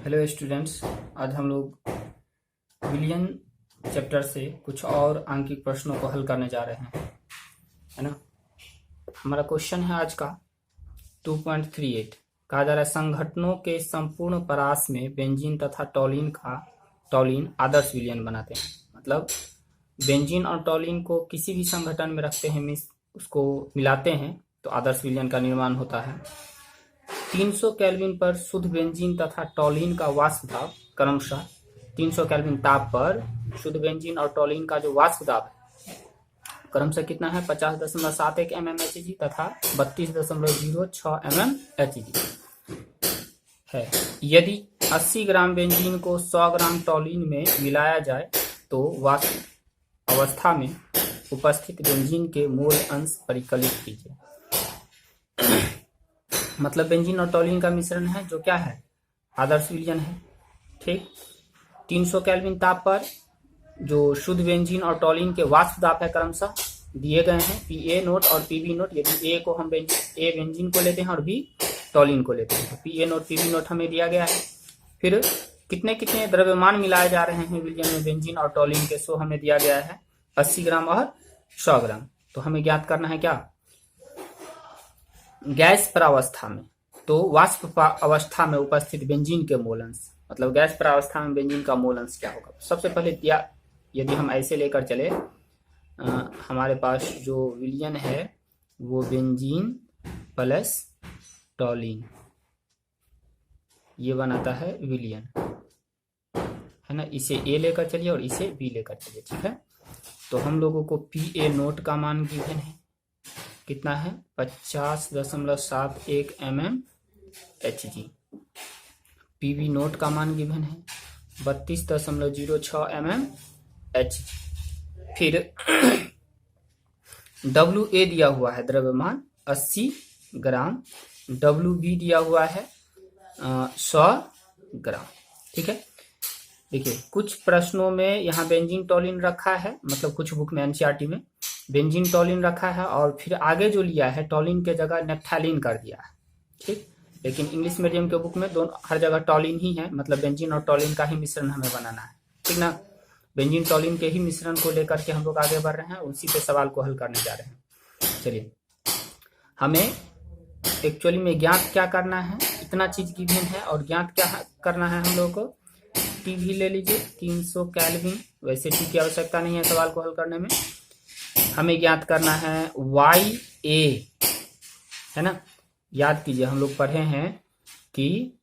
Hello students, आज हम लोग विलियन चैप्टर से कुछ और आंकिक प्रश्नों को हल करने जा रहे हैं, है ना। हमारा क्वेश्चन है आज का 2.38। कहा जा रहा है संगठनों के संपूर्ण परास में बेंजीन तथा टॉलिन आदर्श विलियन बनाते हैं। मतलब बेंजीन और टॉलिन को किसी भी संगठन में रखते हैं, उसको मिलाते हैं तो आदर्श विलियन का निर्माण होता है। 300 केल्विन पर शुद्ध बेंजीन तथा टॉलिन का वाष्प दाब क्रमशः 300 केल्विन ताप पर शुद्ध बेंजीन और टॉलिन का जो वाष्प दाब है क्रमशः कितना है 50.71 mmHg तथा 32.06 mmHg है। यदि 80 ग्राम बेंजीन को 100 ग्राम टॉलिन में मिलाया जाए तो वाष्प अवस्था में उपस्थित बेंजीन के मोल अंश परिकलित कीजिए। मतलब बेंजीन और टॉलिन का मिश्रण है जो क्या है, आदर्श विलियन है। ठीक, 300 केल्विन ताप पर जो शुद्ध बेंजीन और टॉलिन के वाष्प दाब है क्रमशः दिए गए हैं पीए नोट और पीबी नोट। यदि ए को हम ए बेंजीन को लेते हैं और बी टॉलिन को लेते हैं तो पीए नोट पीबी नोट हमें दिया गया है। फिर कितने कितने द्रव्यमान मिलाए जा रहे हैं विलियन में बेंजीन और टॉलिन के, सो हमें दिया गया है 80 ग्राम और 100 ग्राम। तो हमें ज्ञात करना है क्या, गैस प्रावस्था में तो वाष्प अवस्था में उपस्थित बेंजीन के मोल अंश। मतलब गैस प्रावस्था में बेंजीन का मोल अंश क्या होगा। सबसे पहले यदि हम ऐसे लेकर चले, हमारे पास जो विलियन है वो बेंजीन प्लस टॉलिन ये बनाता है विलियन, है ना। इसे ए लेकर चलिए और इसे बी लेकर चलिए, ठीक है। तो हम लोगों को पी ए नोट का मान गिवन है, कितना है 50.71 mmHg। पीवी नोट का मान गिवन है 32.06 mmHg। फिर WA दिया हुआ है द्रव्यमान 80 ग्राम, WB दिया हुआ है 100 ग्राम, ठीक है। देखिए कुछ प्रश्नों में यहाँ बेंजीन टॉलिन रखा है, मतलब कुछ बुक में एनसीईआरटी में बेंजीन टॉलिन रखा है और फिर आगे जो लिया है टॉलिन के जगह नेप्थैलिन कर दिया है, ठीक। लेकिन इंग्लिश मीडियम के बुक में दोनों हर जगह टॉलिन ही है, मतलब बेंजीन और टॉलिन का ही मिश्रण हमें बनाना है, ठीक ना। बेंजीन टॉलिन के ही मिश्रण को लेकर के हम लोग आगे बढ़ रहे हैं, उसी पे सवाल को हल करने जा रहे हैं। चलिए, हमें एक्चुअली में ज्ञात क्या करना है, इतना चीज गिवन है और ज्ञात क्या करना है हम लोगों को। टी भी ले लीजिए 300 केल्विन, वैसे टी की आवश्यकता नहीं है सवाल को हल करने में। हमें ज्ञात करना है वाई ए, है ना। याद कीजिए हम लोग पढ़े हैं कि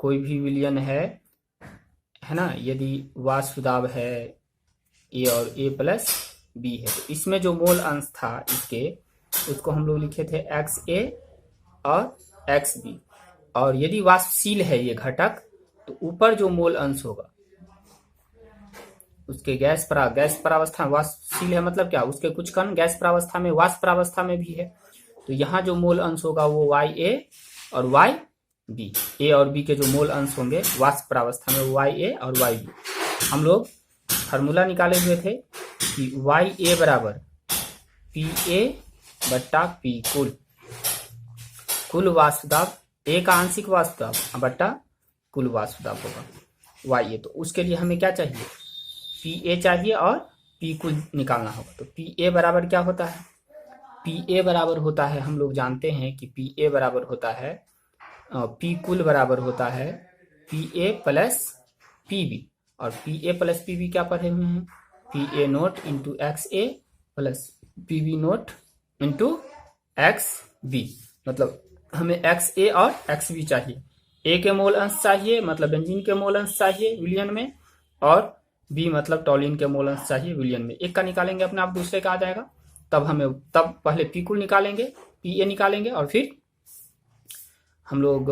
कोई भी विलियन है ना, यदि वाष्प दाब है ए और ए प्लस बी है तो इसमें जो मोल अंश था इसके, उसको हम लोग लिखे थे एक्स ए और एक्स बी। और यदि वाष्पशील है ये घटक तो ऊपर जो मोल अंश होगा उसके गैस प्रावस्था में वाष्पशील है, मतलब क्या, उसके कुछ कण गैस प्रावस्था में वाष्प प्रावस्था में भी है, तो यहाँ जो मोल अंश होगा वो वाई ए और वाई बी। ए और बी के जो मोल अंश होंगे वाष्प प्रावस्था में वाई ए और वाई बी। हम लोग फार्मूला निकाले हुए थे कि वाई ए बराबर पी ए बट्टा पी कुल वाष्प दाब, ए का आंशिक वाष्प दाब बट्टा कुल वाष्प दाब होगा वाई ए। तो उसके लिए हमें क्या चाहिए, पी ए चाहिए और पी कुल निकालना होगा। तो पी ए बराबर क्या होता है, पी ए बराबर होता है, हम लोग जानते हैं कि पी ए बराबर होता है पी कुल बराबर होता है P A plus P B. और P A plus P B क्या पढ़े हुए हैं, P A not into X A plus P B not into X B. मतलब हमें एक्स ए और एक्स बी चाहिए। ए के मोल अंश चाहिए, मतलब बेंजीन के मोल अंश चाहिए विलियन में, और बी मतलब टॉलिन के मोल अंश चाहिए विलियन में। एक का निकालेंगे अपने आप दूसरे का आ जाएगा, तब पहले पी कुल निकालेंगे, पी ए निकालेंगे और फिर हम लोग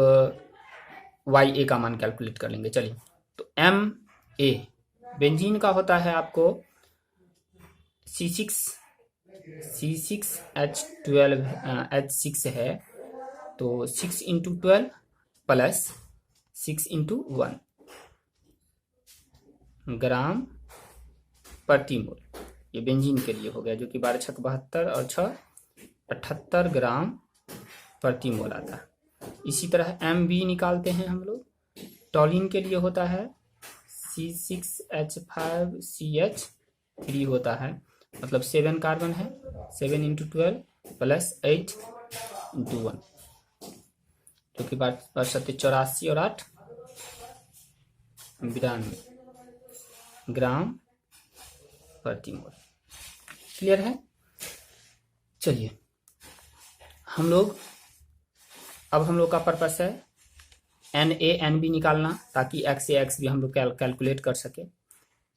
वाई ए का मान कैलकुलेट कर लेंगे। चलिए, तो एम ए बेंजीन का होता है आपको C6H12H6 है, तो 6 इंटू 12 प्लस 6 इंटू 1 ग्राम प्रति मोल, ये बेंजीन के लिए हो गया, जो कि 12 छक 72 और 6 78 ग्राम प्रति मोल आता है। इसी तरह एम बी निकालते हैं हम लोग, टॉलिन के लिए होता है C6H5CH3 होता है, मतलब 7 कार्बन है, 7 इंटू 12 प्लस 8 इंटू 1, जो कि बात 84 और 8 92 ग्राम प्रति मोल। क्लियर है। चलिए अब हम लोग का पर्पस है NaNb निकालना, ताकि x भी हम लोग कैलकुलेट कर सके।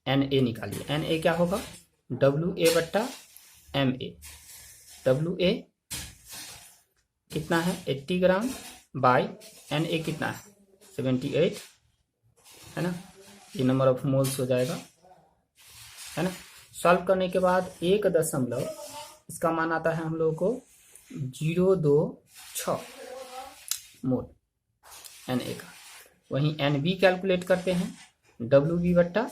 Na निकालिए। Na क्या होगा? WA बट्टा Ma। WA कितना है? 80 ग्राम बाई Na कितना है? 78 है ना। ये नंबर ऑफ मोल्स हो जाएगा, है ना। सॉल्व करने के बाद 1 इसका मान आता है हम लोगों को 026 मोल Na का। वहीं Nb कैलकुलेट करते हैं, WB बट्टा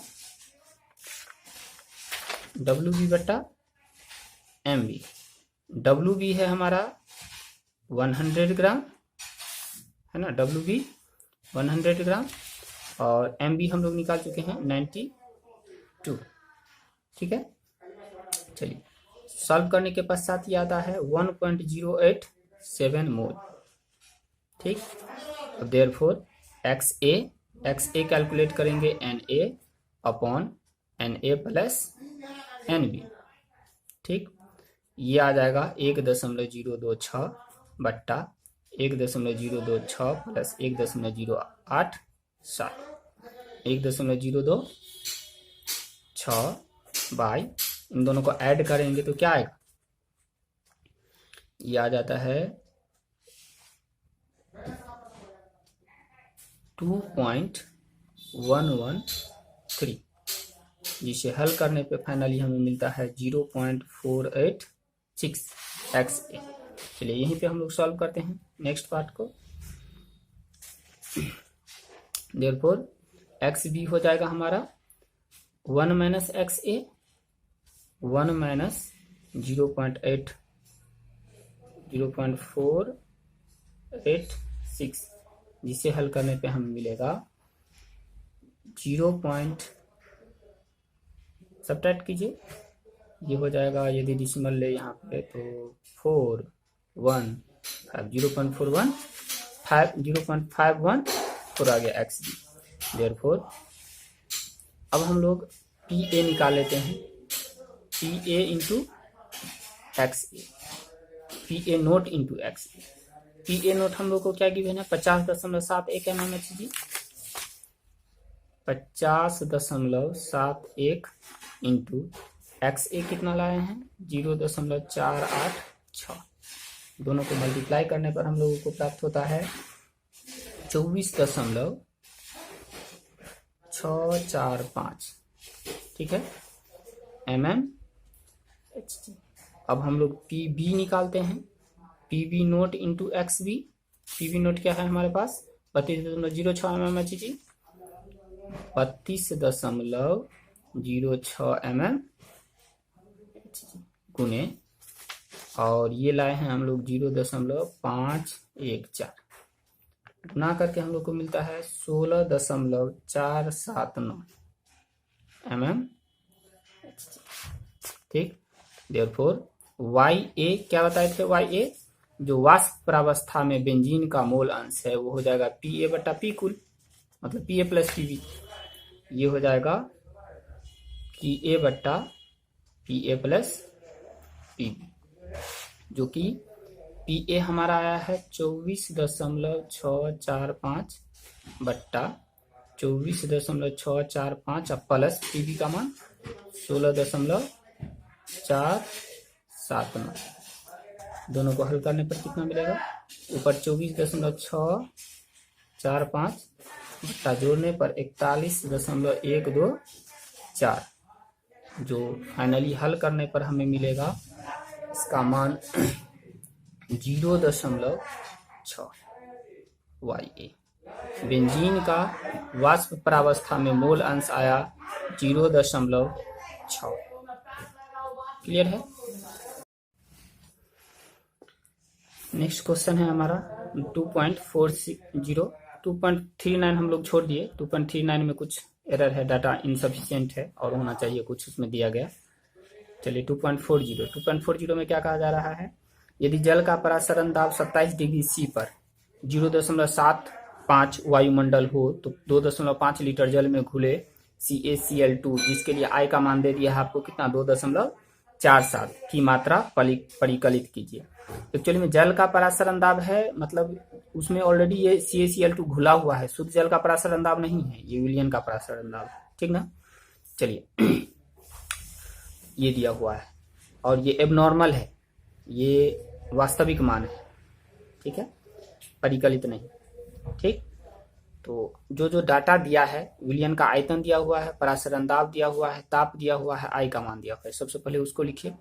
MB। WB है हमारा 100 ग्राम, है ना। WB 100 ग्राम और MB हम लोग निकाल चुके हैं 92। ठीक है। चलिए सॉल्व करने के पश्चात ये आता है 1.087 मोल। ठीक। देयरफॉर XA कैलकुलेट करेंगे Na upon Na plus NB। ठीक। ये आ जाएगा 1.026 बट्टा 1.026 प्लस 1.087, 1.026 बाई, इन दोनों को ऐड करेंगे तो क्या आएगा? ये आ जाता है 2.113, जिसे हल करने पे फाइनली हमें मिलता है 0.486 XA। चलिए यहीं पे हम लोग सॉल्व करते हैं नेक्स्ट पार्ट को। देयरफॉर XB हो जाएगा हमारा 1 माइनस XA, 1 माइनस 0.486, जिसे हल करने पे हमें मिलेगा 0. सब्ट्रैक्ट कीजिए, ये हो जाएगा, यदि डिसिमल ले यहाँ पे तो 0.51 आ गया XB। देयरफॉर अब हम लोग PA निकाल लेते हैं, PA into XA, PA note into XA। PA note हम लोग को क्या गिवन है? 50.71 mmHg। 50.71 इंटू XA कितना लाए हैं? 0.486। दोनों को मल्टीप्लाई करने पर हम लोगों को प्राप्त होता है 24.645। ठीक है, mmHg। अब हम लोग PB निकालते हैं, PB note into XB। PB note क्या है हमारे पास? 32.06 mmHg, 32.06 mmHg गुने, और ये लाए हैं हम लोग 0.514, गुना करके हम लोग को मिलता है 16.479 mmHg। ठीक। देयरफॉर YA क्या बताए थे? YA जो वाष्प प्रावस्था में बेंजीन का मोल अंश है वो हो जाएगा PA बट्टा P कुल, मतलब PA प्लस PB। ये हो जाएगा PA बट्टा PA प्लस PB, जो कि PA हमारा आया है 24.645 बट्टा 24.645 प्लस PB का मान 16.479। दोनों को हल करने पर कितना मिलेगा? ऊपर 24.645 बट्टा जोड़ने पर 41.124, जो फाइनली हल करने पर हमें मिलेगा इसका मान 0.6। YA बेंजीन का वाष्प प्रावस्था में मोल अंश आया 0.6। क्लियर है। नेक्स्ट क्वेश्चन है हमारा 2.40 2.39 हम लोग छोड़ दिए। 2.39 में कुछ एरर है, डाटा इनसफिशिएंट है और होना चाहिए कुछ उसमें दिया गया। चलिए 2.40 में क्या कहा जा रहा है, यदि जल का परासरण दाब 27 डिग्री सी पर 0.75 वायुमंडल हो तो 2.5 लीटर जल में घुले CaCl2 जिसके लिए I का मान दे दिया है आपको कितना 2.47 की मात्रा परिकलित कीजिए। एक्चुअली में जल का परासरण दाब है, मतलब उसमें ऑलरेडी ये CaCl2 घुला हुआ है, शुद्ध जल का परासरण दाब नहीं है, ये विलयन का परासरण दाब है, ठीक ना। चलिए ये दिया हुआ है और ये एबनॉर्मल है, ये वास्तविक मान है, ठीक है, परिकलित नहीं, ठीक। तो जो डाटा दिया है, विलयन का आयतन दिया हुआ है, परासरण दाब दिया हुआ है, ताप दिया हुआ है, I का मान दिया हुआ है। सबसे पहले उसको लिखिए।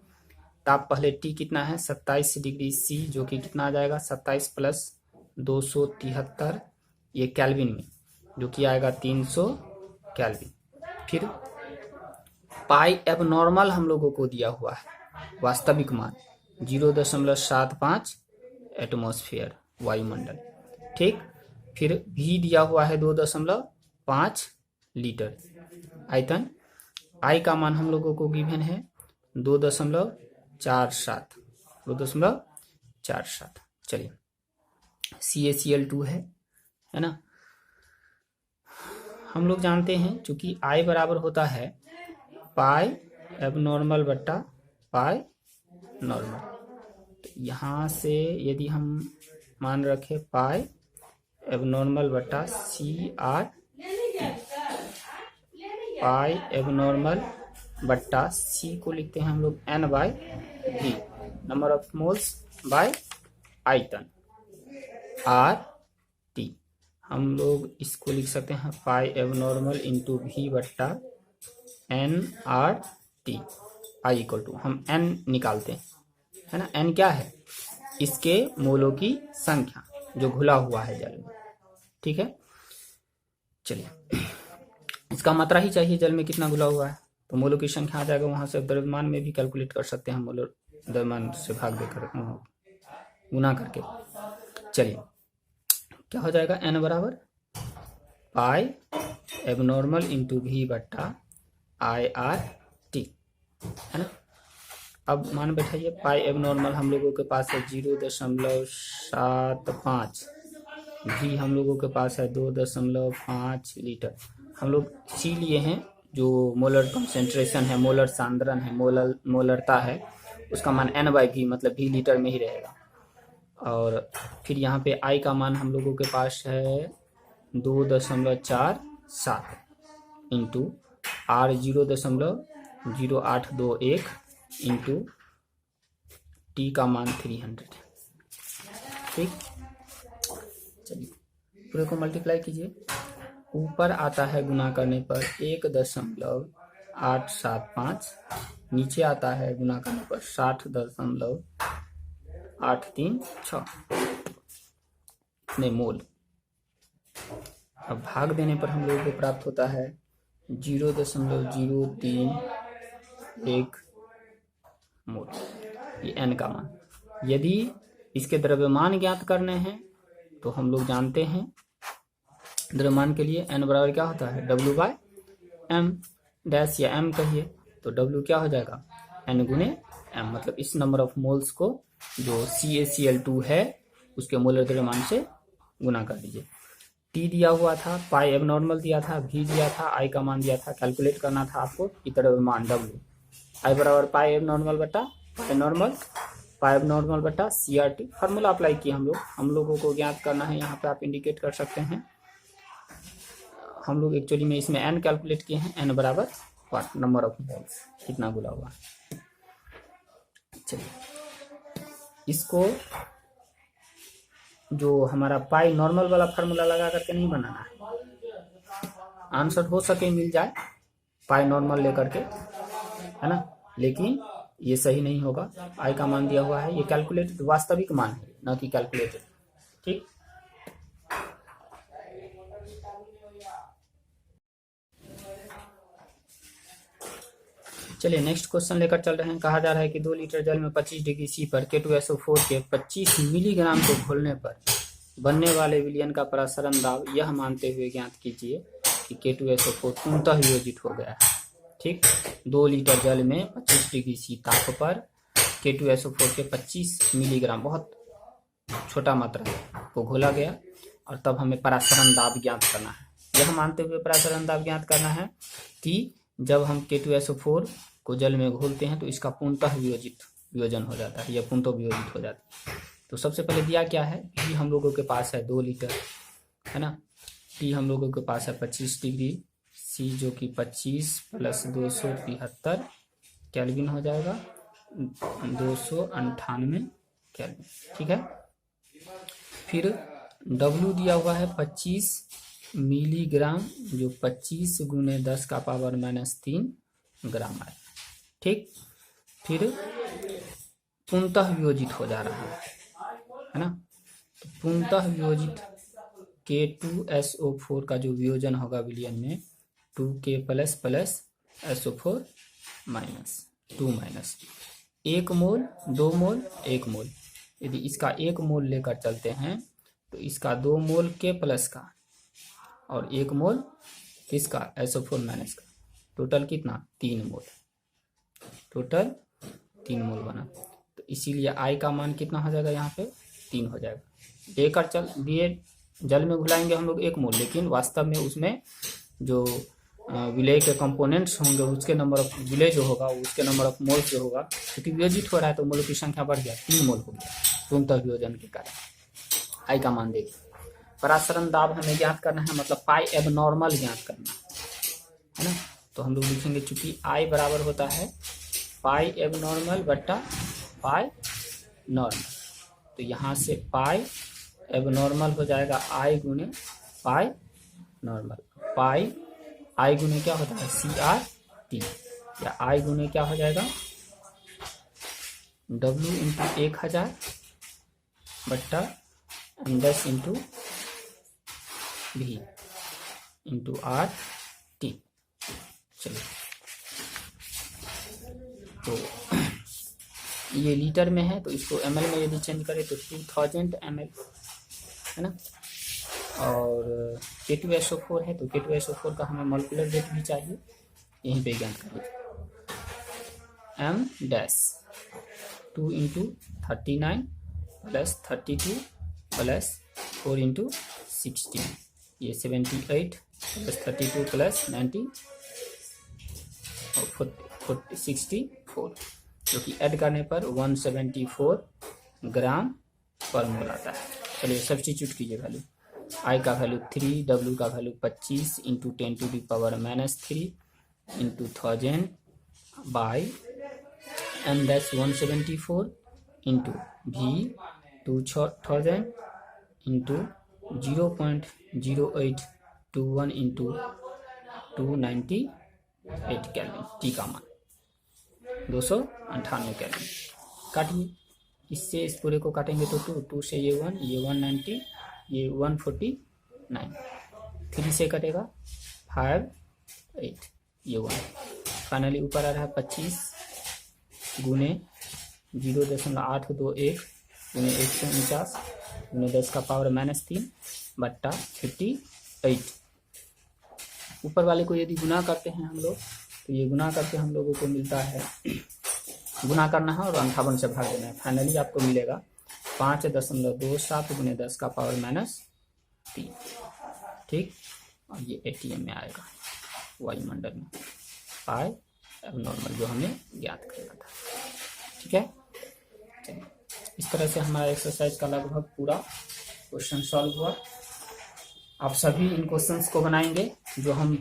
ताप पहले T कितना है 27 डिग्री C, जो कि कितना आ जाएगा 27 प्लस 273, ये केल्विन में, जो कि आएगा 300 केल्विन। फिर पाई एबनॉर्मल हम लोगों को दिया हुआ है, वास्तविक मान 0.75 एटमॉस्फेयर वायुमंडल, ठीक। फिर V दिया हुआ है 2.5 लीटर आयतन, I का मान हम लोगों को गिवन है 2.47। चलिए CaCl2 है ना। हम लोग जानते हैं चूंकि I बराबर होता है पाई एबनॉर्मल बट्टा पाई नॉर्मल, तो यहाँ से यदि हम मान रखें पाई एबनॉर्मल बट्टा CRT, पाई एबनॉर्मल बट्टा C को लिखते हैं हम लोग N/V, number of moles bye आयतन RT, हम लोग इसको लिख सकते हैं पाई एबनॉर्मल इंटू V बट्टा NRT, I इक्वल टू हम N निकालते हैं, है ना। N क्या है, इसके मोलों की संख्या जो घुला हुआ है जल में, ठीक है। चलिए इसका मात्रा ही चाहिए जल में कितना घुला हुआ है, तो मोलों की संख्या आ जाएगा, वहां से द्रव्यमान में भी कैलकुलेट कर सकते हैं, मोलर द्रव्यमान से भाग देकर गुना करके। चलिए क्या हो जाएगा, N बराबर पाई एबनॉर्मल इंटू V बट्टा IRT, है ना। अब मान बैठाइए, पाई एबनॉर्मल हम लोगों के पास है 0.75, V हम लोगों के पास है 2.5 लीटर। हम लोग C लिए हैं, जो मोलर कंसेंट्रेशन है, मोलर सांद्रण है, मोलरता है, उसका मान N/V मतलब V लीटर में ही रहेगा। और फिर यहाँ पे I का मान हम लोगों के पास है 2.47 इंटू R 0.0821 इंटू T का मान 300, ठीक। चलिए पूरे को मल्टीप्लाई कीजिए, ऊपर आता है गुना करने पर 1.875, नीचे आता है गुना करने पर 60.836 में मोल। अब भाग देने पर हम लोगों को प्राप्त होता है 0.031 मोल, ये N का मान। यदि इसके द्रव्यमान ज्ञात करने हैं तो हम लोग जानते हैं द्रव्यमान के लिए N बराबर क्या होता है W/M डैश या M कहिए, तो W क्या हो जाएगा N गुने M, मतलब इस नंबर ऑफ मोल्स को जो CaCl2 है उसके मोलर द्रव्यमान से गुना कर दीजिए। T दिया हुआ था, पाई एबनॉर्मल दिया था, V दिया था, I का मान दिया था, कैलकुलेट करना था आपको कि द्रव्यमान W, I बराबर पाई एबनॉर्मल बट्टा पाई नॉर्मल, पाई एबनॉर्मल बट्टा CRT। फार्मूला अप्लाई किए हम लोगों को ज्ञात करना है, यहाँ पे आप इंडिकेट कर सकते हैं। हम लोग एक्चुअली में इसमें N कैलकुलेट किए हैं, N बराबर व्हाट नंबर ऑफ मोल्स, कितना गुना हुआ। चलिए इसको जो हमारा पाई नॉर्मल वाला फार्मूला लगा करके नहीं बनाना है, आंसर हो सके मिल जाए पाई नॉर्मल लेकर के, है ना, लेकिन ये सही नहीं होगा। I का मान दिया हुआ है, ये कैलकुलेटेड वास्तविक मान है, ना कि कैलकुलेटेड, ठीक। चलिए नेक्स्ट क्वेश्चन लेकर चल रहे हैं। कहा जा रहा है कि 2 लीटर जल में 25 डिग्री C पर K2SO4 के 25 मिलीग्राम को घोलने पर बनने वाले विलयन का प्रसारण दाब यह मानते हुए ज्ञात कीजिए कि K2SO4 पूर्णतः वियोजित हो गया है। ठीक, 2 लीटर जल में 25 डिग्री सी ताप पर K2SO4 के 25 मिलीग्राम, बहुत छोटा मात्रा को घोला गया और तब हमें परासरण दाब ज्ञात करना है। यह मानते हुए परासरण दाब ज्ञात करना है कि जब हम K2SO4 को जल में घोलते हैं तो इसका पूर्णतः वियोजन हो जाता है, यह पूर्णतः वियोजित हो जाती है। तो सबसे पहले दिया क्या है, T हम लोगों के पास है 2 लीटर, है ना। T हम लोगों के पास है 25 डिग्री, C जो कि 25 प्लस 273 केल्विन हो जाएगा, 298 केल्विन। ठीक है, फिर W दिया हुआ है 25 मिलीग्राम, जो 25 गुने 10 का पावर -3 ग्राम आए। ठीक, फिर पूर्णतः वियोजित हो जा रहा है ना। तो पूर्णतः वियोजित K2SO4 का जो वियोजन होगा विलयन में 2K plus plus SO4 minus 2 minus 1 मोल 2 मोल 1 मोल। यदि इसका 1 मोल लेकर चलते हैं तो इसका 2 मोल K प्लस का और 1 मोल किसका SO4 माइनस का, टोटल कितना 3 मोल, टोटल 3 मोल बना। तो इसीलिए I का मान कितना हो जाएगा, यहाँ पे 3 हो जाएगा। लेकर दिए जल में घुलाएंगे हम लोग 1 मोल, लेकिन वास्तव में उसमें जो विलय के कंपोनेंट्स होंगे उसके नंबर ऑफ विलय जो होगा उसके नंबर ऑफ मोल्स जो होगा, क्योंकि वियोजित हो रहा है तो मोलों की संख्या बढ़ गया, 3 मोल हो गया पूर्णतः वियोजन के कारण। I का मान देखिए। परासरण दाब हमें ज्ञात करना है, मतलब पाई एबनॉर्मल ज्ञात करना है ना। तो हम लोग लिखेंगे चूंकि I बराबर होता है पाई एबनॉर्मल बट्टा पाई नॉर्मल, तो यहाँ से पाई एबनॉर्मल हो जाएगा I गुने पाई नॉर्मल। पाई I गुने क्या होता है CRT, या I गुने क्या हो जाएगा W इंटू 1000 बट्टा 10 इंटू V इंटू RT। चलिए, तो ये लीटर में है तो इसको ml में यदि चेंज करें तो 2000 ml है ना। और K2SO4 है तो K2SO4 का हमें मॉलिक्यूलर वेट भी चाहिए, यहीं पे ज्ञात करिए। M dash 2 into 39 plus 32 plus 4 into 16, ये 78 प्लस 32 प्लस 90 और 64, जो कि ऐड करने पर 174 ग्राम पर मोल आता है। चलिए सब्स्टिट्यूट कीजिए वैल्यू। I का वैल्यू 3, W का value 25 into 10 to the power -3 into 1000 by M dash 174 into V 2000 into 0.0821 into 298 kelvin. T का मान 298 केल्विन। काटिए, इससे इस पूरे को काटेंगे तो 2 से ये 1, ये 190, ये 149, 3 से कटेगा 5 8, ये 1, फाइनली ऊपर आ रहा है 25 गुने 0.821 गुने 149 गुने 10 का पावर -3 बट्टा 58। ऊपर वाले को यदि गुना करते हैं हम लोग तो ये गुना करके हम लोगों को मिलता है, गुना करना है और 58 से भाग देना है। फाइनली आपको मिलेगा 5.27 गुने 10 का पावर -3। ठीक, और ये ATM में आएगा वायुमंडल में, पाई एबनॉर्मल जो हमें ज्ञात करना था। ठीक है, इस तरह से हमारा एक्सरसाइज का लगभग पूरा क्वेश्चन सॉल्व हुआ। आप सभी इन क्वेश्चंस को बनाएंगे। जो हम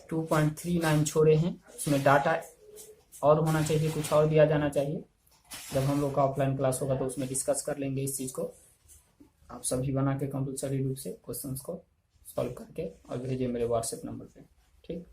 2.39 छोड़े हैं उसमें डाटा और होना चाहिए, कुछ और दिया जाना चाहिए। जब हम लोग का ऑफलाइन क्लास होगा तो उसमें डिस्कस कर लेंगे इस चीज़ को। आप सभी बना के कंपलसरी रूप से क्वेश्चंस को सॉल्व करके और भेजिए मेरे व्हाट्सएप नंबर पे। ठीक।